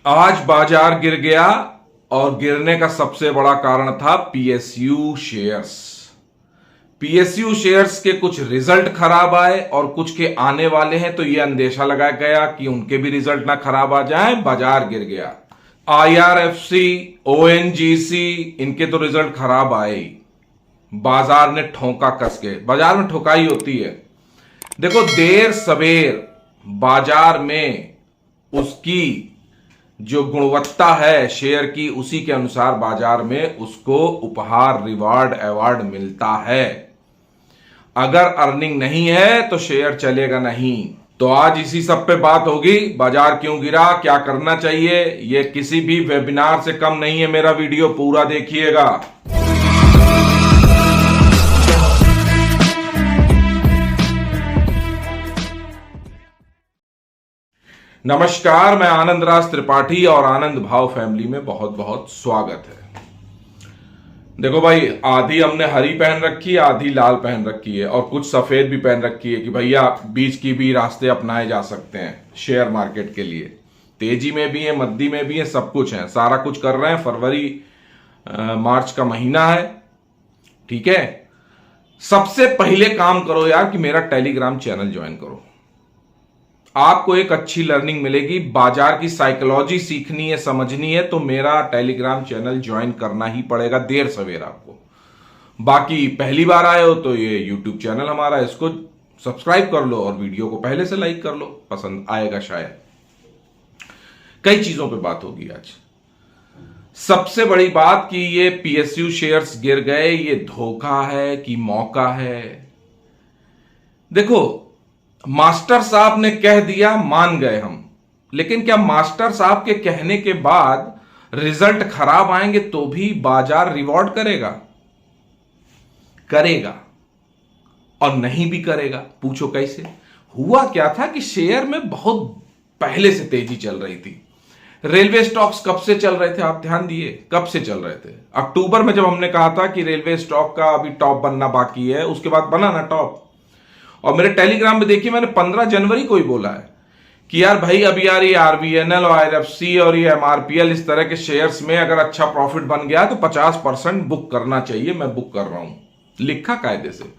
आज बाजार गिर गया और गिरने का सबसे बड़ा कारण था पीएसयू शेयर्स। पीएसयू शेयर्स के कुछ रिजल्ट खराब आए और कुछ के आने वाले हैं, तो यह अंदेशा लगाया गया कि उनके भी रिजल्ट ना खराब आ जाए, बाजार गिर गया। आईआरएफसी, ओएनजीसी, इनके तो रिजल्ट खराब आए ही, बाजार ने ठोंका कस के। बाजार में ठोकाई होती है। देखो, देर सवेर बाजार में उसकी जो गुणवत्ता है शेयर की, उसी के अनुसार बाजार में उसको उपहार, रिवार्ड, अवार्ड मिलता है। अगर अर्निंग नहीं है तो शेयर चलेगा नहीं। तो आज इसी सब पे बात होगी। बाजार क्यों गिरा, क्या करना चाहिए, यह किसी भी वेबिनार से कम नहीं है। मेरा वीडियो पूरा देखिएगा। नमस्कार, मैं आनंद राज त्रिपाठी और आनंद भाव फैमिली में बहुत बहुत स्वागत है। देखो भाई, आधी हमने हरी पहन रखी है, आधी लाल पहन रखी है और कुछ सफेद भी पहन रखी है कि भैया बीच की भी रास्ते अपनाए जा सकते हैं शेयर मार्केट के लिए। तेजी में भी है, मद्दी में भी है, सब कुछ है, सारा कुछ कर रहे हैं। फरवरी मार्च का महीना है, ठीक है। सबसे पहले काम करो यार कि मेरा टेलीग्राम चैनल ज्वाइन करो। आपको एक अच्छी लर्निंग मिलेगी। बाजार की साइकोलॉजी सीखनी है, समझनी है, तो मेरा टेलीग्राम चैनल ज्वाइन करना ही पड़ेगा देर सवेर आपको। बाकी पहली बार आए हो तो ये यूट्यूब चैनल हमारा, इसको सब्सक्राइब कर लो और वीडियो को पहले से लाइक कर लो, पसंद आएगा शायद। कई चीजों पे बात होगी आज। सबसे बड़ी बात कि ये पीएसयू शेयर्स गिर गए, ये धोखा है कि मौका है। देखो, मास्टर साहब ने कह दिया, मान गए हम, लेकिन क्या मास्टर साहब के कहने के बाद रिजल्ट खराब आएंगे तो भी बाजार रिवॉर्ड करेगा? करेगा। और नहीं भी करेगा। पूछो कैसे? हुआ क्या था कि शेयर में बहुत पहले से तेजी चल रही थी। रेलवे स्टॉक्स कब से चल रहे थे, आप ध्यान दिए? कब से चल रहे थे? अक्टूबर में, जब हमने कहा था कि रेलवे स्टॉक का अभी टॉप बनना बाकी है, उसके बाद बना ना टॉप। और मेरे टेलीग्राम में देखिए, मैंने 15 जनवरी को ही बोला है कि यार भाई, अभी यार ये आरबीएनएल और आईआरएफसी और ये एमआरपीएल, इस तरह के शेयर्स में अगर अच्छा प्रॉफिट बन गया तो 50% बुक करना चाहिए। मैं बुक कर रहा हूं, लिखा कायदे से।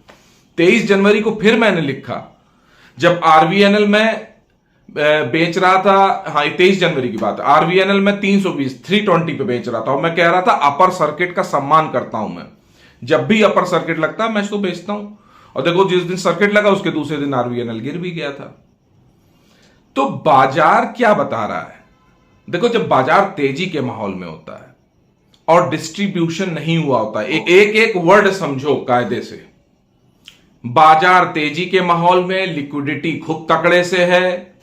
23 जनवरी को फिर मैंने लिखा, जब आरबीएनएल में बेच रहा था। हाँ, 23 जनवरी की बात है। आरबीएनएल में 320 पे बेच रहा था और मैं कह रहा था अपर सर्किट का सम्मान करता हूं मैं। जब भी अपर सर्किट लगता है मैं इसको बेचता हूं। और देखो, जिस दिन सर्किट लगा उसके दूसरे दिन आरबीएनएल गिर भी गया था। तो बाजार क्या बता रहा है? देखो, जब बाजार तेजी के माहौल में होता है और डिस्ट्रीब्यूशन नहीं हुआ होता, एक एक वर्ड समझो कायदे से। बाजार तेजी के माहौल में, लिक्विडिटी खूब तकड़े से है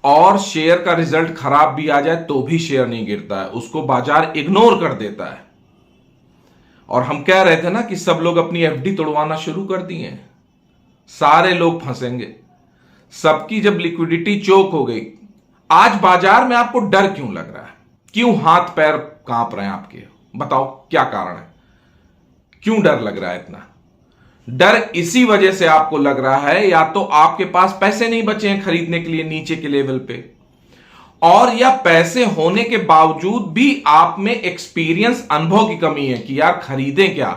और शेयर का रिजल्ट खराब भी आ जाए तो भी शेयर नहीं गिरता है, उसको बाजार इग्नोर कर देता है। और हम कह रहे थे ना कि सब लोग अपनी एफडी तोड़वाना शुरू कर दिए, सारे लोग फंसेंगे। सबकी जब लिक्विडिटी चोक हो गई, आज बाजार में आपको डर क्यों लग रहा है? क्यों हाथ पैर कांप रहे हैं आपके? बताओ क्या कारण है? क्यों डर लग रहा है इतना? डर इसी वजह से आपको लग रहा है, या तो आपके पास पैसे नहीं बचे हैं खरीदने के लिए नीचे के लेवल पे, और या पैसे होने के बावजूद भी आप में एक्सपीरियंस, अनुभव की कमी है कि यार खरीदें क्या,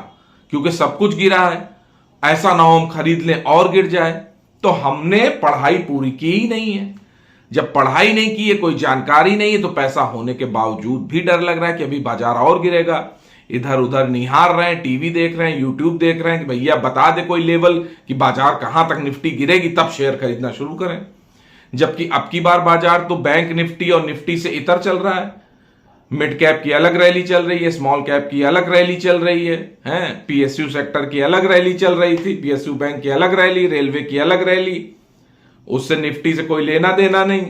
क्योंकि सब कुछ गिरा है। ऐसा ना हो हम खरीद लें और गिर जाए। तो हमने पढ़ाई पूरी की ही नहीं है। जब पढ़ाई नहीं की है, कोई जानकारी नहीं है, तो पैसा होने के बावजूद भी डर लग रहा है कि अभी बाजार और गिरेगा। इधर उधर निहार रहे हैं, टीवी देख रहे हैं, यूट्यूब देख रहे हैं कि भैया बता दे कोई लेवल कि बाजार कहां तक निफ्टी गिरेगी, तब शेयर खरीदना शुरू करें। जबकि अब की बार बाजार तो बैंक निफ्टी और निफ्टी से इतर चल रहा है। मिड कैप की अलग रैली चल रही है, स्मॉल कैप की अलग रैली चल रही है, पीएसयू सेक्टर की अलग रैली चल रही थी, पीएसयू बैंक की अलग रैली, रेलवे की अलग रैली। उससे निफ्टी से कोई लेना देना नहीं।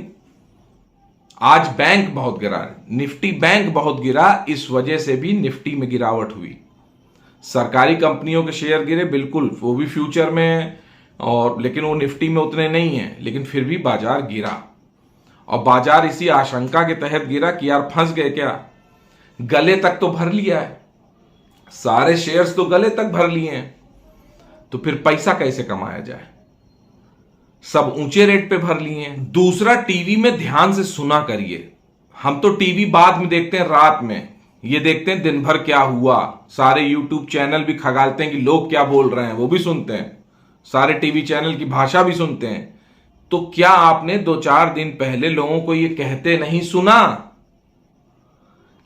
आज बैंक बहुत गिरा, निफ्टी बैंक बहुत गिरा, इस वजह से भी निफ्टी में गिरावट हुई। सरकारी कंपनियों के शेयर गिरे, बिल्कुल, वो भी फ्यूचर में है, और लेकिन वो निफ्टी में उतने नहीं है, लेकिन फिर भी बाजार गिरा। और बाजार इसी आशंका के तहत गिरा कि यार फंस गए क्या, गले तक तो भर लिया है, सारे शेयर्स तो गले तक भर लिए हैं, तो फिर पैसा कैसे कमाया जाए? सब ऊंचे रेट पे भर लिए हैं। दूसरा, टीवी में ध्यान से सुना करिए, हम तो टीवी बाद में देखते हैं, रात में। ये देखते हैं दिन भर क्या हुआ, सारे यूट्यूब चैनल भी खगालते हैं कि लोग क्या बोल रहे हैं, वो भी सुनते हैं, सारे टीवी चैनल की भाषा भी सुनते हैं। तो क्या आपने 2-4 दिन पहले लोगों को ये कहते नहीं सुना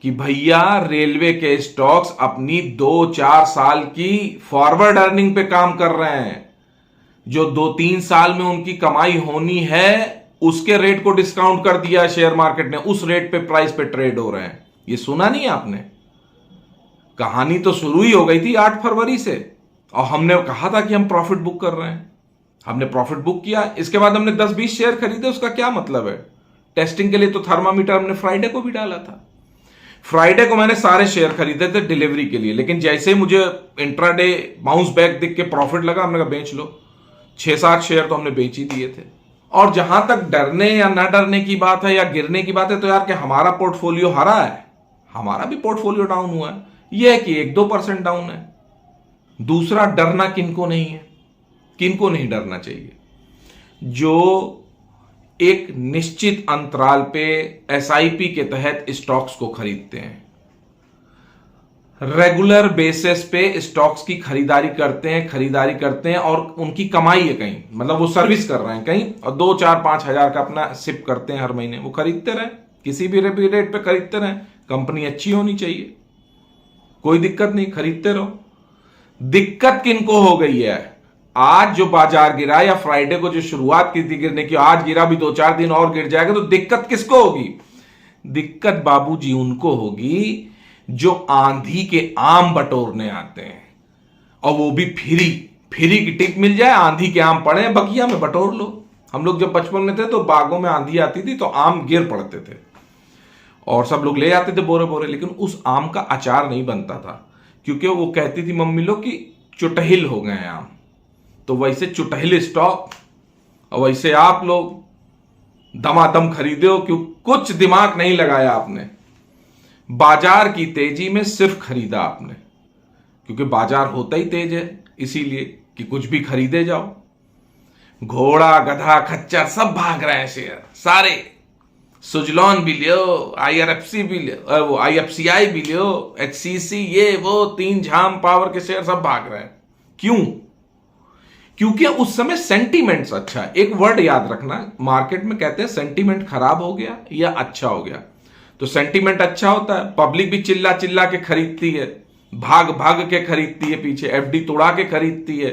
कि भैया रेलवे के स्टॉक्स अपनी 2-4 साल की फॉरवर्ड अर्निंग पे काम कर रहे हैं, जो 2-3 साल में उनकी कमाई होनी है उसके रेट को डिस्काउंट कर दिया शेयर मार्केट ने, उस रेट पे प्राइस पे ट्रेड हो रहे हैं। ये सुना नहीं आपने? कहानी तो शुरू ही हो गई थी 8 फरवरी से, और हमने कहा था कि हम प्रॉफिट बुक कर रहे हैं। हमने प्रॉफिट बुक किया, इसके बाद हमने 10-20 शेयर खरीदे। उसका क्या मतलब है? टेस्टिंग के लिए तो थर्मामीटर हमने फ्राइडे को भी डाला था। फ्राइडे को मैंने सारे शेयर खरीदे थे डिलीवरी के लिए, लेकिन जैसे ही मुझे इंट्राडे बाउंस बैक दिख के प्रॉफिट लगा, हमने कहा बेच लो। 6-7 शेयर तो हमने बेच ही दिए थे। और जहां तक डरने या ना डरने की बात है या गिरने की बात है, तो यार कि हमारा पोर्टफोलियो हरा है, हमारा भी पोर्टफोलियो डाउन हुआ है। यह है कि 1-2% डाउन है। दूसरा, डरना किनको नहीं है, किनको नहीं डरना चाहिए? जो एक निश्चित अंतराल पे एसआईपी के तहत स्टॉक्स को खरीदते हैं, रेगुलर बेसिस पे स्टॉक्स की खरीदारी करते हैं और उनकी कमाई है कहीं, मतलब वो सर्विस कर रहे हैं कहीं, और 2-4-5 हजार का अपना सिप करते हैं हर महीने। वो खरीदते रहे, किसी भी रेट पे खरीदते रहे, कंपनी अच्छी होनी चाहिए, कोई दिक्कत नहीं, खरीदते रहो। दिक्कत किनको हो गई है? आज जो बाजार गिरा या फ्राइडे को जो शुरुआत की थी गिरने की, आज गिरा भी 2-4 दिन और गिर जाएगा, तो दिक्कत किसको होगी? दिक्कत बाबूजी उनको होगी जो आंधी के आम बटोरने आते हैं, और वो भी फ्री की टिप मिल जाए, आंधी के आम पड़े बगिया में बटोर लो। हम लोग जब बचपन में थे तो बागों में आंधी आती थी तो आम गिर पड़ते थे और सब लोग ले जाते थे बोरे बोरे, लेकिन उस आम का अचार नहीं बनता था, क्योंकि वो कहती थी मम्मी लोग कि चुटहिल हो गए आम। तो वैसे चुटहिल स्टॉक, और वैसे आप लोग दमादम खरीदे हो, क्यों? कुछ दिमाग नहीं लगाया आपने। बाजार की तेजी में सिर्फ खरीदा आपने, क्योंकि बाजार होता ही तेज है, इसीलिए कि कुछ भी खरीदे जाओ। घोड़ा गधा खच्चर सब भाग रहे हैं शेयर, सारे सुजलॉन भी लियो, आईआरएफसी भी लियो, वो आईएफसीआई भी लियो, एचसीसी, ये वो 3 झाम पावर के शेयर सब भाग रहे हैं। क्यों? क्योंकि उस समय सेंटीमेंट्स अच्छा है। एक वर्ड याद रखना, मार्केट में कहते हैं सेंटीमेंट खराब हो गया या अच्छा हो गया। तो सेंटीमेंट अच्छा होता है, पब्लिक भी चिल्ला चिल्ला के खरीदती है, भाग भाग के खरीदती है, पीछे एफडी तोड़ा के खरीदती है,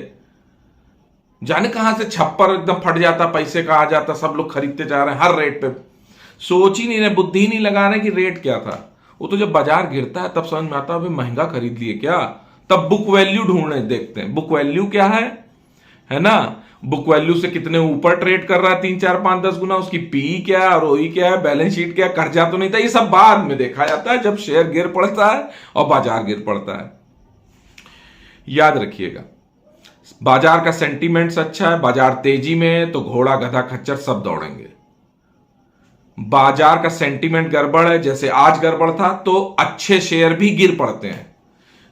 जाने कहां से छप्पर एकदम फट जाता, पैसे का आ जाता, सब लोग खरीदते जा रहे हैं हर रेट पे। सोच ही नहीं रहे, बुद्धि नहीं लगा रहे कि रेट क्या था। वो तो जब बाजार गिरता है तब समझ में आता है महंगा खरीद लिए क्या, तब बुक वैल्यू ढूंढने देखते हैं। बुक वैल्यू क्या है ना? बुक वैल्यू से कितने ऊपर ट्रेड कर रहा है, 3-4-5-10 गुना, उसकी पी क्या है, रोई क्या है, बैलेंस शीट क्या, कर्जा तो नहीं था, ये सब बाद में देखा जाता है जब शेयर गिर पड़ता है और बाजार गिर पड़ता है। याद रखिएगा, बाजार का सेंटीमेंट्स अच्छा है, बाजार तेजी में है तो घोड़ा गधा खच्चर सब दौड़ेंगे। बाजार का सेंटीमेंट गड़बड़ है, जैसे आज गड़बड़ था, तो अच्छे शेयर भी गिर पड़ते हैं।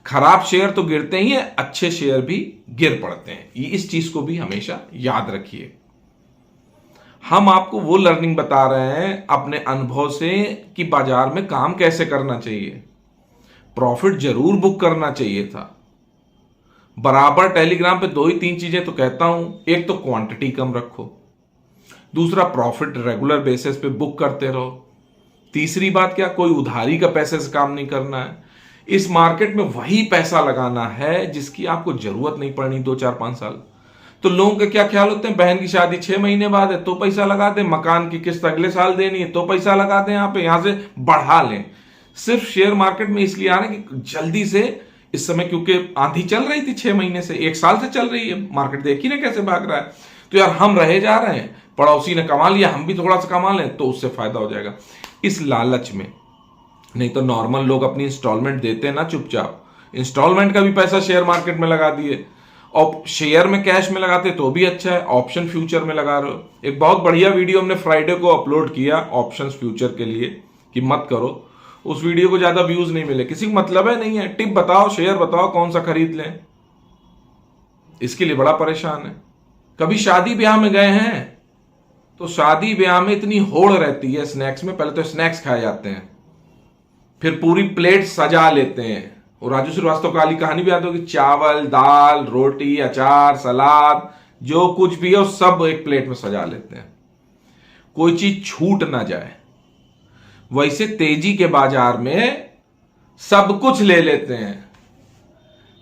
खराब शेयर तो गिरते ही हैं, अच्छे शेयर भी गिर पड़ते हैं। ये इस चीज को भी हमेशा याद रखिए। हम आपको वो लर्निंग बता रहे हैं अपने अनुभव से कि बाजार में काम कैसे करना चाहिए। प्रॉफिट जरूर बुक करना चाहिए था। बराबर टेलीग्राम पे 2 ही 3 चीजें तो कहता हूं, एक तो क्वांटिटी कम रखो, दूसरा प्रॉफिट रेगुलर बेसिस पे बुक करते रहो, तीसरी बात क्या, कोई उधारी का पैसे से काम नहीं करना है। इस मार्केट में वही पैसा लगाना है जिसकी आपको जरूरत नहीं पड़नी 2-4-5 साल। तो लोगों के क्या ख्याल होते हैं, बहन की शादी 6 महीने बाद है तो पैसा लगा दें, मकान की किस्त अगले साल देनी है तो पैसा लगा दें, यहां से बढ़ा लें। सिर्फ शेयर मार्केट में इसलिए आ रहे हैं कि जल्दी से, इस समय क्योंकि आंधी चल रही थी 6 महीने से, 1 साल से चल रही है मार्केट, देखी ना कैसे भाग रहा है। तो यार हम रहे जा रहे हैं, पड़ोसी ने कमा लिया, हम भी थोड़ा सा कमा लें तो उससे फायदा हो जाएगा, इस लालच में। नहीं तो नॉर्मल लोग अपनी इंस्टॉलमेंट देते हैं ना चुपचाप, इंस्टॉलमेंट का भी पैसा शेयर मार्केट में लगा दिए, और शेयर में कैश में लगाते तो भी अच्छा है, ऑप्शन फ्यूचर में लगा रहे हो। एक बहुत बढ़िया वीडियो हमने फ्राइडे को अपलोड किया ऑप्शन फ्यूचर के लिए कि मत करो। उस वीडियो को ज्यादा व्यूज नहीं मिले, किसी को मतलब है नहीं है, टिप बताओ, शेयर बताओ कौन सा खरीद लें, इसके लिए बड़ा परेशान है। कभी शादी ब्याह में गए हैं, तो शादी ब्याह में इतनी होड़ रहती है स्नैक्स में, पहले तो स्नैक्स खाए जाते हैं, फिर पूरी प्लेट सजा लेते हैं। और राजू श्रीवास्तव वाली कहानी भी याद होगी, चावल दाल रोटी अचार सलाद जो कुछ भी है वो सब एक प्लेट में सजा लेते हैं, कोई चीज छूट ना जाए। वैसे तेजी के बाजार में सब कुछ ले लेते हैं,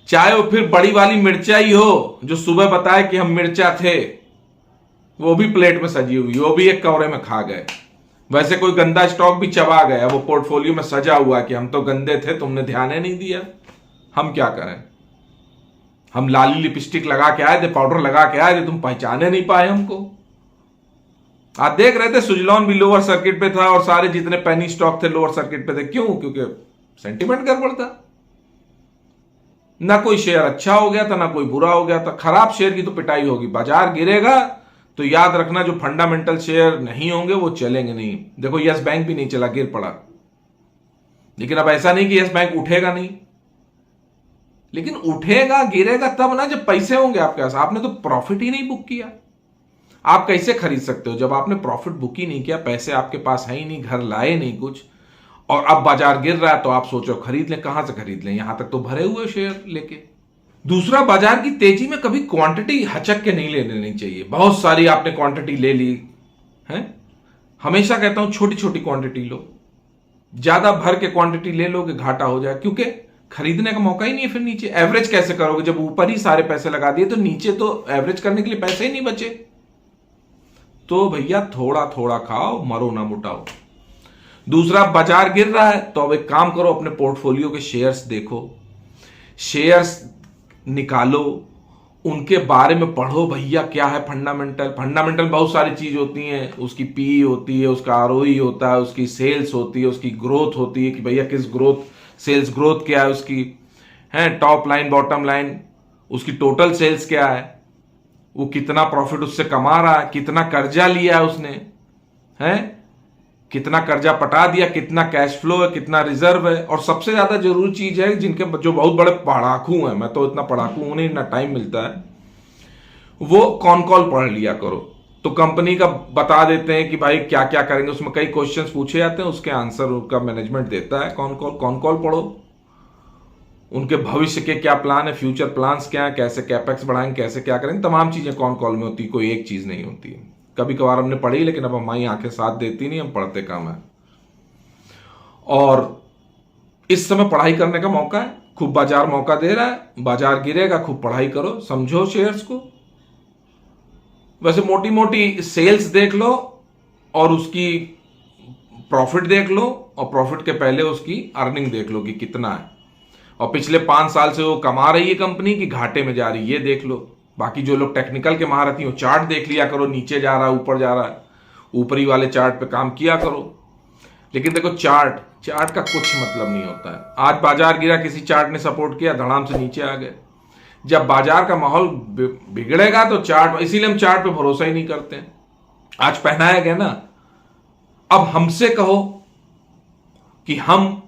चाहे वो फिर बड़ी वाली मिर्चा ही हो जो सुबह बताए कि हम मिर्चा थे, वो भी प्लेट में सजी हुई, वो भी एक कवरे में खा गए। वैसे कोई गंदा स्टॉक भी चबा गया, वो पोर्टफोलियो में सजा हुआ कि हम तो गंदे थे, तुमने ध्यान ही नहीं दिया। हम क्या करें, हम लाली लिपस्टिक लगा के आए थे, पाउडर लगा के आए थे, तुम पहचाने नहीं पाए हमको। आप देख रहे थे सुजलॉन भी लोअर सर्किट पे था और सारे जितने पेनी स्टॉक थे लोअर सर्किट पे थे। क्यों? क्योंकि सेंटिमेंट गड़बड़ था, ना कोई शेयर अच्छा हो गया था ना कोई बुरा हो गया था। खराब शेयर की तो पिटाई होगी, बाजार गिरेगा तो याद रखना जो फंडामेंटल शेयर नहीं होंगे वो चलेंगे नहीं। देखो यस बैंक भी नहीं चला, गिर पड़ा, लेकिन अब ऐसा नहीं कि यस बैंक उठेगा नहीं, लेकिन उठेगा गिरेगा तब ना जब पैसे होंगे आपके पास। आपने तो प्रॉफिट ही नहीं बुक किया, आप कैसे खरीद सकते हो जब आपने प्रॉफिट बुक ही नहीं किया, पैसे आपके पास है ही नहीं, घर लाए नहीं कुछ, और अब बाजार गिर रहा है तो आप सोचो खरीद लें। कहां से खरीद लें, यहां तक तो भरे हुए शेयर लेके। दूसरा, बाजार की तेजी में कभी क्वांटिटी हचक के नहीं ले लेनी चाहिए। बहुत सारी आपने क्वांटिटी ले ली है, हमेशा कहता हूं छोटी छोटी क्वांटिटी लो, ज्यादा भर के क्वांटिटी ले लोगे घाटा हो जाए, क्योंकि खरीदने का मौका ही नहीं है। फिर नीचे एवरेज कैसे करोगे जब ऊपर ही सारे पैसे लगा दिए, तो नीचे तो एवरेज करने के लिए पैसे ही नहीं बचे। तो भैया थोड़ा थोड़ा खाओ, मरो ना मुटाओ। दूसरा, बाजार गिर रहा है तो अब एक काम करो, अपने पोर्टफोलियो के शेयर्स देखो, शेयर्स निकालो, उनके बारे में पढ़ो भैया क्या है फंडामेंटल। फंडामेंटल बहुत सारी चीज होती हैं, उसकी पी होती है, उसका आरओई होता है, उसकी सेल्स होती है, उसकी ग्रोथ होती है कि भैया किस ग्रोथ, सेल्स ग्रोथ क्या है उसकी, है टॉप लाइन बॉटम लाइन, उसकी टोटल सेल्स क्या है, वो कितना प्रॉफिट उससे कमा रहा है, कितना कर्जा लिया है उसने, है कितना कर्जा पटा दिया, कितना कैश फ्लो है, कितना रिजर्व है। और सबसे ज्यादा जरूरी चीज है जिनके जो बहुत बड़े पढ़ाकू हैं, मैं तो इतना पढ़ाकू हूं नहीं, इतना टाइम मिलता है, वो कॉन कॉल पढ़ लिया करो। तो कंपनी का बता देते हैं कि भाई क्या क्या करेंगे, उसमें कई क्वेश्चंस पूछे जाते हैं, उसके आंसर उनका मैनेजमेंट देता है। कॉन कॉल पढ़ो, उनके भविष्य के क्या प्लान है, फ्यूचर प्लान्स क्या है, कैसे कैपेक्स बढ़ाएंगे, कैसे क्या करेंगे, तमाम चीजें कॉन कॉल में होती, कोई एक चीज नहीं होती है। कभी कभार हमने पढ़ी, लेकिन अब हमारी आंखें साथ देती नहीं, हम पढ़ते कम है। और इस समय पढ़ाई करने का मौका है, खूब बाजार मौका दे रहा है, बाजार गिरेगा खूब पढ़ाई करो, समझो शेयर्स को। वैसे मोटी मोटी सेल्स देख लो और उसकी प्रॉफिट देख लो, और प्रॉफिट के पहले उसकी अर्निंग देख लो कि कितना है, और पिछले 5 साल से वो कमा रही है कंपनी की घाटे में जा रही है, ये देख लो। बाकी जो लोग टेक्निकल के महारथी हो, चार्ट देख लिया करो, नीचे जा रहा है ऊपर जा रहा है, ऊपरी वाले चार्ट पे काम किया करो। लेकिन देखो चार्ट का कुछ मतलब नहीं होता है। आज बाजार गिरा, किसी चार्ट ने सपोर्ट किया, धड़ाम से नीचे आ गए। जब बाजार का माहौल बिगड़ेगा तो चार्ट, इसीलिए हम चार्ट पे भरोसा ही नहीं करते हैं। आज पहनाया गया ना, अब हमसे कहो कि हम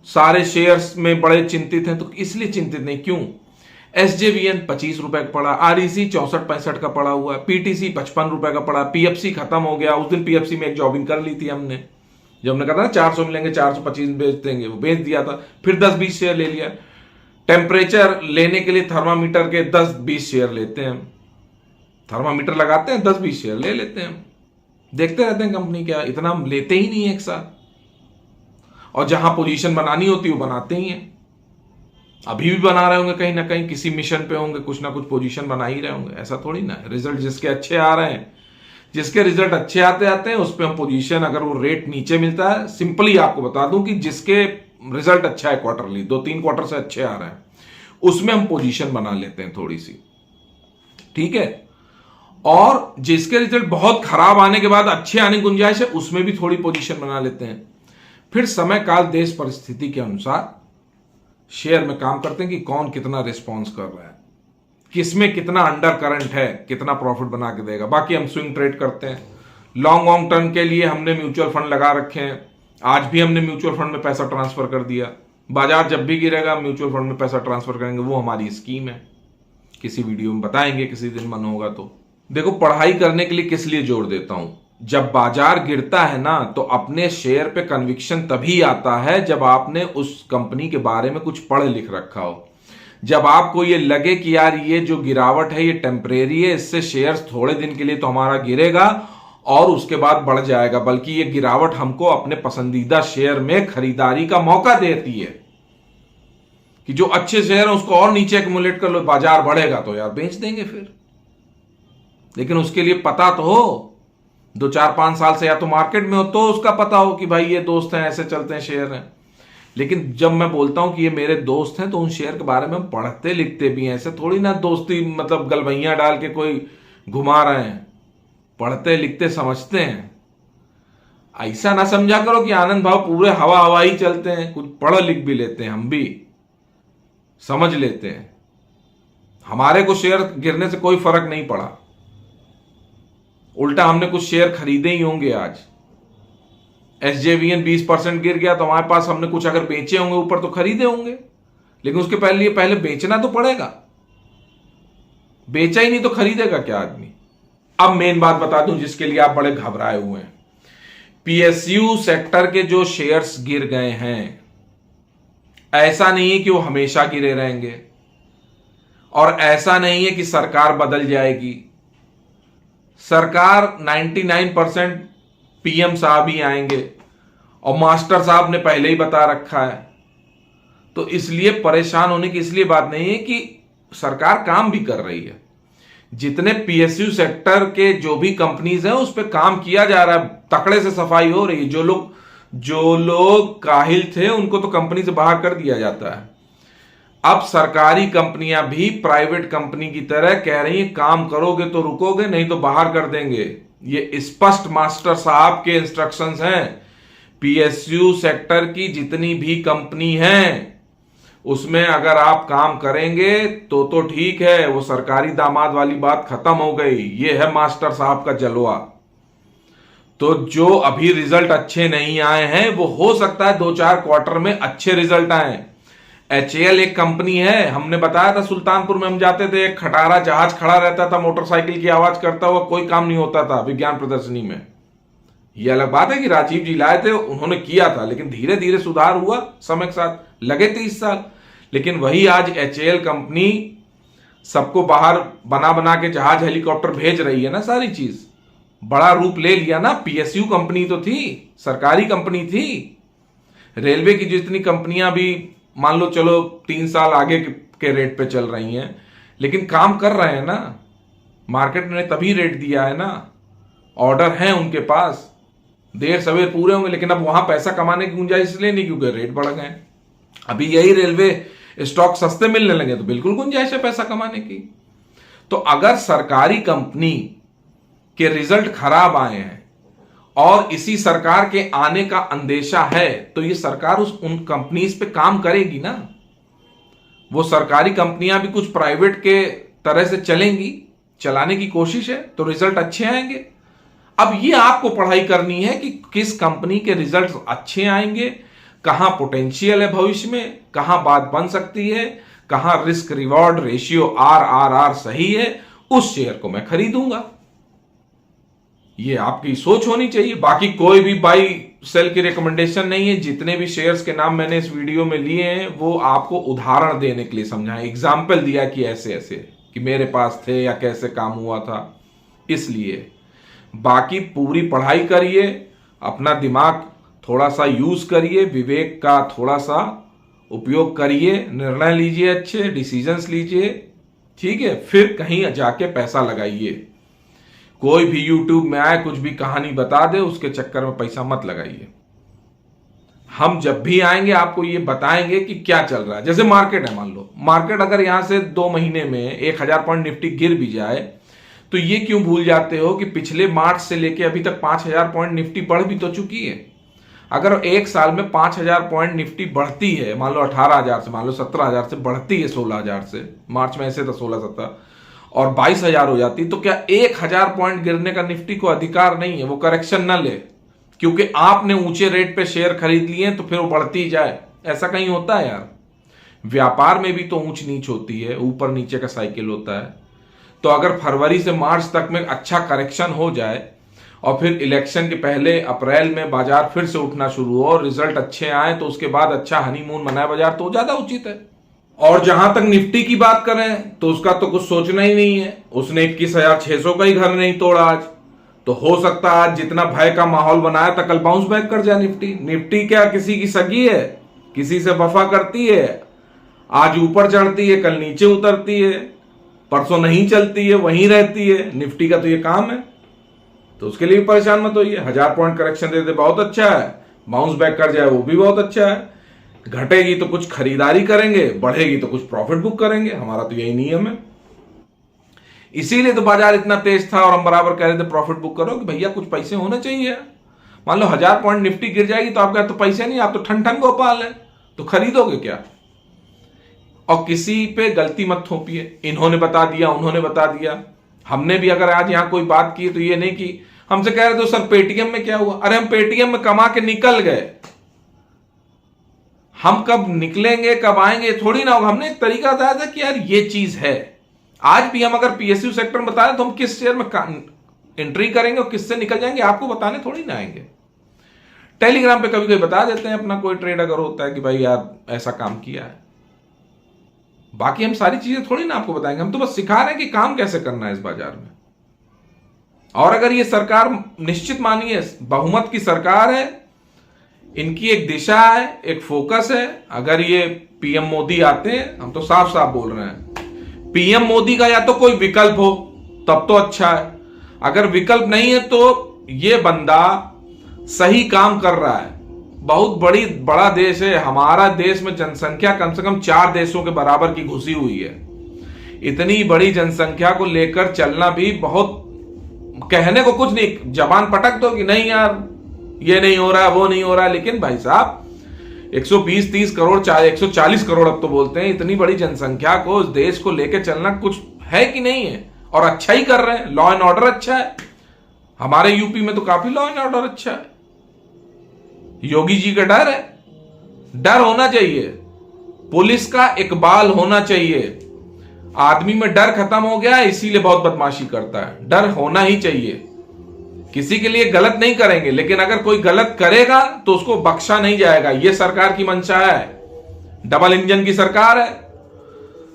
सारे शेयर्स में बड़े चिंतित हैं, तो इसलिए चिंतित नहीं, क्यों? SJVN 25 रुपए का पड़ा, REC 64-65 का पड़ा हुआ है, PTC 55 रुपए का पड़ा, PFC खत्म हो गया। उस दिन PFC में एक जॉबिंग कर ली थी हमने, जब हमने कहा था ना 400 मिलेंगे 425 बेच देंगे, वो बेच दिया था। फिर 10-20 शेयर ले लिया। टेम्परेचर लेने के लिए थर्मामीटर के 10-20 शेयर लेते हैं हम, थर्मामीटर लगाते हैं 10-20 शेयर ले लेते हैं हम, देखते रहते हैं कंपनी क्या, इतना हम लेते ही नहीं है एक साथ। और जहां पोजीशन बनानी होती है वो बनाते ही हैं, अभी भी बना रहे होंगे, कहीं ना कहीं किसी मिशन पे होंगे, कुछ ना कुछ पोजीशन बना ही रहे होंगे। ऐसा थोड़ी ना है, रिजल्ट जिसके अच्छे आ रहे हैं, जिसके रिजल्ट अच्छे आते हैं उस पर हम पोजीशन, अगर वो रेट नीचे मिलता है, सिंपली आपको बता दूं कि जिसके रिजल्ट अच्छा है क्वार्टरली 2-3 क्वार्टर से अच्छे आ रहे हैं, उसमें हम पोजीशन बना लेते हैं थोड़ी सी, ठीक है। और जिसके रिजल्ट बहुत खराब आने के बाद अच्छे आने की गुंजाइश है, उसमें भी थोड़ी पोजीशन बना लेते हैं। फिर समय काल देश परिस्थिति के अनुसार शेयर में काम करते हैं कि कौन कितना रिस्पॉन्स कर रहा है, किसमें कितना अंडर करंट है, कितना प्रॉफिट बना के देगा। बाकी हम स्विंग ट्रेड करते हैं, लॉन्ग टर्म के लिए हमने म्यूचुअल फंड लगा रखे हैं। आज भी हमने म्यूचुअल फंड में पैसा ट्रांसफर कर दिया। बाजार जब भी गिरेगा म्यूचुअल फंड में पैसा ट्रांसफर करेंगे, वो हमारी स्कीम है। किसी वीडियो में बताएंगे किसी दिन मन होगा तो। देखो, पढ़ाई करने के लिए किस लिए जोड़ देता हूं, जब बाजार गिरता है ना, तो अपने शेयर पे कन्विक्शन तभी आता है जब आपने उस कंपनी के बारे में कुछ पढ़ लिख रखा हो। जब आपको ये लगे कि यार ये जो गिरावट है ये टेम्परेरी है, इससे शेयर्स थोड़े दिन के लिए तो हमारा गिरेगा और उसके बाद बढ़ जाएगा, बल्कि ये गिरावट हमको अपने पसंदीदा शेयर में खरीदारी का मौका देती है कि जो अच्छे शेयर है उसको और नीचे एक्यूमुलेट कर लो, बाजार बढ़ेगा तो यार बेच देंगे फिर। लेकिन उसके लिए पता तो हो, 2 4 5 साल से या तो मार्केट में हो तो उसका पता हो कि भाई ये दोस्त हैं, ऐसे चलते हैं शेयर हैं। लेकिन जब मैं बोलता हूं कि ये मेरे दोस्त हैं तो उन शेयर के बारे में हम पढ़ते लिखते भी हैं, ऐसे थोड़ी ना दोस्ती मतलब गलबैया डाल के कोई घुमा रहे हैं, पढ़ते लिखते समझते हैं। ऐसा ना समझा करो कि आनंद भाव पूरे हवा हवा ही चलते हैं, कुछ पढ़ लिख भी लेते हैं, हम भी समझ लेते हैं। हमारे को शेयर गिरने से कोई फर्क नहीं पड़ा, उल्टा हमने कुछ शेयर खरीदे ही होंगे। आज SJVN 20% गिर गया तो हमारे पास हमने कुछ अगर बेचे होंगे ऊपर तो खरीदे होंगे, लेकिन उसके पहले बेचना तो पड़ेगा। बेचा ही नहीं तो खरीदेगा क्या आदमी। अब मेन बात बता दूं जिसके लिए आप बड़े घबराए हुए हैं, PSU सेक्टर के जो शेयर्स गिर गए हैं, ऐसा नहीं है कि वो हमेशा गिरे रहेंगे और ऐसा नहीं है कि सरकार बदल जाएगी। सरकार 99% PM साहब ही आएंगे और मास्टर साहब ने पहले ही बता रखा है, तो इसलिए परेशान होने की इसलिए बात नहीं है कि सरकार काम भी कर रही है। जितने PSU सेक्टर के जो भी कंपनीज हैं उस पर काम किया जा रहा है, तकड़े से सफाई हो रही है। जो लोग काहिल थे उनको तो कंपनी से बाहर कर दिया जाता है। अब सरकारी कंपनियां भी प्राइवेट कंपनी की तरह कह रही हैं काम करोगे तो रुकोगे, नहीं तो बाहर कर देंगे। ये स्पष्ट मास्टर साहब के इंस्ट्रक्शंस हैं। PSU सेक्टर की जितनी भी कंपनी हैं उसमें अगर आप काम करेंगे तो ठीक है, वो सरकारी दामाद वाली बात खत्म हो गई। ये है मास्टर साहब का जलवा। तो जो अभी रिजल्ट अच्छे नहीं आए हैं वो हो सकता है 2 4 क्वार्टर में अच्छे रिजल्ट आए। HAL एक कंपनी है, हमने बताया था सुल्तानपुर में हम जाते थे, एक खटारा जहाज खड़ा रहता था, मोटरसाइकिल की आवाज करता हुआ, कोई काम नहीं होता था विज्ञान प्रदर्शनी में। यह अलग बात है कि राजीव जी लाए थे, उन्होंने किया था, लेकिन धीरे धीरे सुधार हुआ समय के साथ, लगे 30 साल। लेकिन वही आज HAL कंपनी सबको बाहर बना बना के जहाज हेलीकॉप्टर भेज रही है ना, सारी चीज बड़ा रूप ले लिया ना। PSU कंपनी तो थी, सरकारी कंपनी थी। रेलवे की जितनी कंपनियां भी मान लो चलो 3 साल आगे के रेट पे चल रही हैं, लेकिन काम कर रहे हैं ना, मार्केट ने तभी रेट दिया है ना, ऑर्डर हैं उनके पास, देर सवेर पूरे होंगे। लेकिन अब वहां पैसा कमाने की गुंजाइश इसलिए नहीं क्योंकि रेट बढ़ गए। अभी यही रेलवे स्टॉक सस्ते मिलने लगे तो बिल्कुल गुंजाइश है पैसा कमाने की। तो अगर सरकारी कंपनी के रिजल्ट खराब आए हैं और इसी सरकार के आने का अंदेशा है तो ये सरकार उन कंपनीज पे काम करेगी ना। वो सरकारी कंपनियां भी कुछ प्राइवेट के तरह से चलेंगी, चलाने की कोशिश है, तो रिजल्ट अच्छे आएंगे। अब ये आपको पढ़ाई करनी है कि किस कंपनी के रिजल्ट अच्छे आएंगे, कहां पोटेंशियल है भविष्य में, कहां बात बन सकती है, कहां रिस्क रिवॉर्ड रेशियो RRR सही है, उस शेयर को मैं खरीदूंगा। ये आपकी सोच होनी चाहिए। बाकी कोई भी बाई सेल की रिकमेंडेशन नहीं है। जितने भी शेयर्स के नाम मैंने इस वीडियो में लिए हैं वो आपको उदाहरण देने के लिए समझाएं, एग्जाम्पल दिया कि ऐसे ऐसे कि मेरे पास थे या कैसे काम हुआ था, इसलिए। बाकी पूरी पढ़ाई करिए, अपना दिमाग थोड़ा सा यूज करिए, विवेक का थोड़ा सा उपयोग करिए, निर्णय लीजिए, अच्छे डिसीजंस लीजिए, ठीक है, फिर कहीं जाके पैसा लगाइए। कोई भी यूट्यूब में आए कुछ भी कहानी बता दे उसके चक्कर में पैसा मत लगाइए। हम जब भी आएंगे आपको ये बताएंगे कि क्या चल रहा है। जैसे मार्केट है, मान लो मार्केट अगर यहां से 2 महीने में 1000 पॉइंट निफ्टी गिर भी जाए तो ये क्यों भूल जाते हो कि पिछले मार्च से लेके अभी तक 5000 पॉइंट निफ्टी बढ़ भी तो चुकी है। अगर एक साल में 5000 पॉइंट निफ्टी बढ़ती है, मान लो 18000 से, मान लो 17000 से बढ़ती है 16000 से, मार्च में ऐसे था 16-17 और 22000 हो जाती, तो क्या 1000 पॉइंट गिरने का निफ्टी को अधिकार नहीं है वो करेक्शन ना ले, क्योंकि आपने ऊंचे रेट पे शेयर खरीद लिए तो फिर वो बढ़ती जाए? ऐसा कहीं होता है यार? व्यापार में भी तो ऊंच नीच होती है, ऊपर नीचे का साइकिल होता है। तो अगर फरवरी से मार्च तक में अच्छा करेक्शन हो जाए और फिर इलेक्शन के पहले अप्रैल में बाजार फिर से उठना शुरू हो और रिजल्ट अच्छे आए तो उसके बाद अच्छा हनीमून मनाए बाजार, तो ज्यादा उचित है। और जहां तक निफ्टी की बात करें तो उसका तो कुछ सोचना ही नहीं है, उसने 21,600 का ही घर नहीं तोड़ा आज। तो हो सकता है आज जितना भय का माहौल बनाया था कल बाउंस बैक कर जाए निफ्टी। निफ्टी क्या किसी की सगी है, किसी से वफा करती है? आज ऊपर चढ़ती है, कल नीचे उतरती है, परसों नहीं चलती है, वहीं रहती है। निफ्टी का तो ये काम है, तो उसके लिए परेशान मत होइए। 1000 पॉइंट करेक्शन दे दे बहुत अच्छा है, बाउंस बैक कर जाए वो भी बहुत अच्छा है। घटेगी तो कुछ खरीदारी करेंगे, बढ़ेगी तो कुछ प्रॉफिट बुक करेंगे, हमारा तो यही नियम है। इसीलिए तो बाजार इतना तेज था और हम बराबर कह रहे थे प्रॉफिट बुक करो कि भैया कुछ पैसे होने चाहिए। मान लो 1000 पॉइंट निफ्टी गिर जाएगी तो आपके तो पैसे नहीं, आप तो ठन ठन गोपाल है, तो खरीदोगे क्या? और किसी पे गलती मत थोपिए, इन्होंने बता दिया उन्होंने बता दिया। हमने भी अगर आज यहां कोई बात की तो ये नहीं कि हमसे कह रहे थे सर पेटीएम में क्या हुआ। अरे हम पेटीएम में कमा के निकल गए, हम कब निकलेंगे कब आएंगे थोड़ी ना होगा। हमने एक तरीका बताया था कि यार ये चीज है। आज भी हम अगर पीएसयू सेक्टर में बता रहे तो हम किस शेयर में एंट्री करेंगे और किससे निकल जाएंगे आपको बताने थोड़ी ना आएंगे। टेलीग्राम पे कभी कभी बता देते हैं अपना कोई ट्रेड अगर होता है कि भाई यार ऐसा काम किया है, बाकी हम सारी चीजें थोड़ी ना आपको बताएंगे। हम तो बस सिखा रहे हैं कि काम कैसे करना है इस बाजार में। और अगर ये सरकार, निश्चित मानिए बहुमत की सरकार है, इनकी एक दिशा है, एक फोकस है। अगर ये पीएम मोदी आते हैं, हम तो साफ साफ बोल रहे हैं, पीएम मोदी का या तो कोई विकल्प हो तब तो अच्छा है। अगर विकल्प नहीं है तो ये बंदा सही काम कर रहा है। बहुत बड़ा देश है हमारा, देश में जनसंख्या कम से कम 4 देशों के बराबर की घुसी हुई है। इतनी बड़ी जनसंख्या को लेकर चलना भी बहुत, कहने को कुछ नहीं, जबान पटक दो कि नहीं यार ये नहीं हो रहा वो नहीं हो रहा, लेकिन भाई साहब 120-30 करोड़ 140 करोड़ अब तो बोलते हैं, इतनी बड़ी जनसंख्या को, इस देश को लेकर चलना कुछ है कि नहीं है। और अच्छा ही कर रहे हैं, लॉ एंड ऑर्डर अच्छा है। हमारे यूपी में तो काफी लॉ एंड ऑर्डर अच्छा है। योगी जी का डर है, डर होना चाहिए, पुलिस का इकबाल होना चाहिए। आदमी में डर खत्म हो गया इसीलिए बहुत बदमाशी करता है। डर होना ही चाहिए, किसी के लिए गलत नहीं करेंगे, लेकिन अगर कोई गलत करेगा तो उसको बख्शा नहीं जाएगा। ये सरकार की मंशा है, डबल इंजन की सरकार है,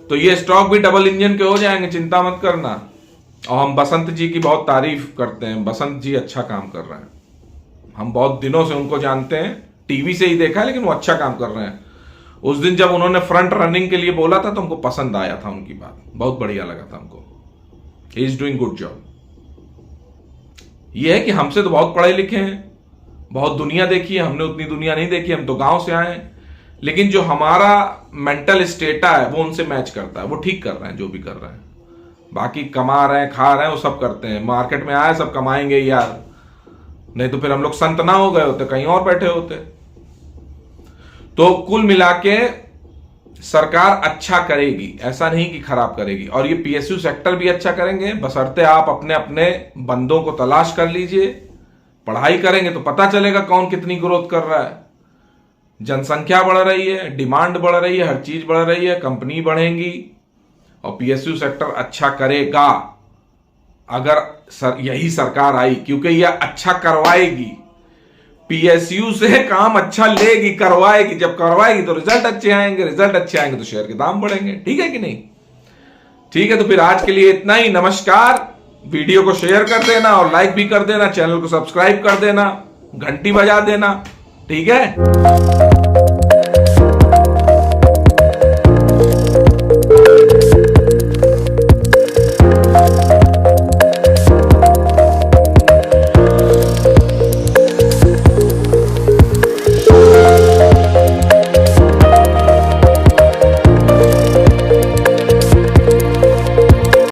तो ये स्टॉक भी डबल इंजन के हो जाएंगे, चिंता मत करना। और हम बसंत जी की बहुत तारीफ करते हैं, बसंत जी अच्छा काम कर रहे हैं, हम बहुत दिनों से उनको जानते हैं, टीवी से ही देखा है, लेकिन वो अच्छा काम कर रहे हैं। उस दिन जब उन्होंने फ्रंट रनिंग के लिए बोला था तो हमको पसंद आया था उनकी बात, बहुत बढ़िया लगा था हमको। He is doing good job. यह है कि हमसे तो बहुत पढ़े लिखे हैं, बहुत दुनिया देखी है, हमने उतनी दुनिया नहीं देखी, हम तो गांव से आए हैं, लेकिन जो हमारा मेंटल स्टेटा है वो उनसे मैच करता है। वो ठीक कर रहे हैं जो भी कर रहे हैं, बाकी कमा रहे हैं खा रहे हैं वो सब करते हैं। मार्केट में आए सब कमाएंगे यार, नहीं तो फिर हम लोग संत ना हो गए होते, कहीं और बैठे होते। तो कुल मिला के सरकार अच्छा करेगी, ऐसा नहीं कि खराब करेगी। और ये पीएसयू सेक्टर भी अच्छा करेंगे, बशर्ते आप अपने अपने बंदों को तलाश कर लीजिए। पढ़ाई करेंगे तो पता चलेगा कौन कितनी ग्रोथ कर रहा है। जनसंख्या बढ़ रही है, डिमांड बढ़ रही है, हर चीज बढ़ रही है, कंपनी बढ़ेंगी और पीएसयू सेक्टर अच्छा करेगा अगर यही सरकार आई, क्योंकि यह अच्छा करवाएगी। पीएसयू से काम अच्छा लेगी, करवाएगी। जब करवाएगी तो रिजल्ट अच्छे आएंगे, रिजल्ट अच्छे आएंगे तो शेयर के दाम बढ़ेंगे। ठीक है कि नहीं? ठीक है, तो फिर आज के लिए इतना ही। नमस्कार। वीडियो को शेयर कर देना और लाइक भी कर देना, चैनल को सब्सक्राइब कर देना, घंटी बजा देना। ठीक है।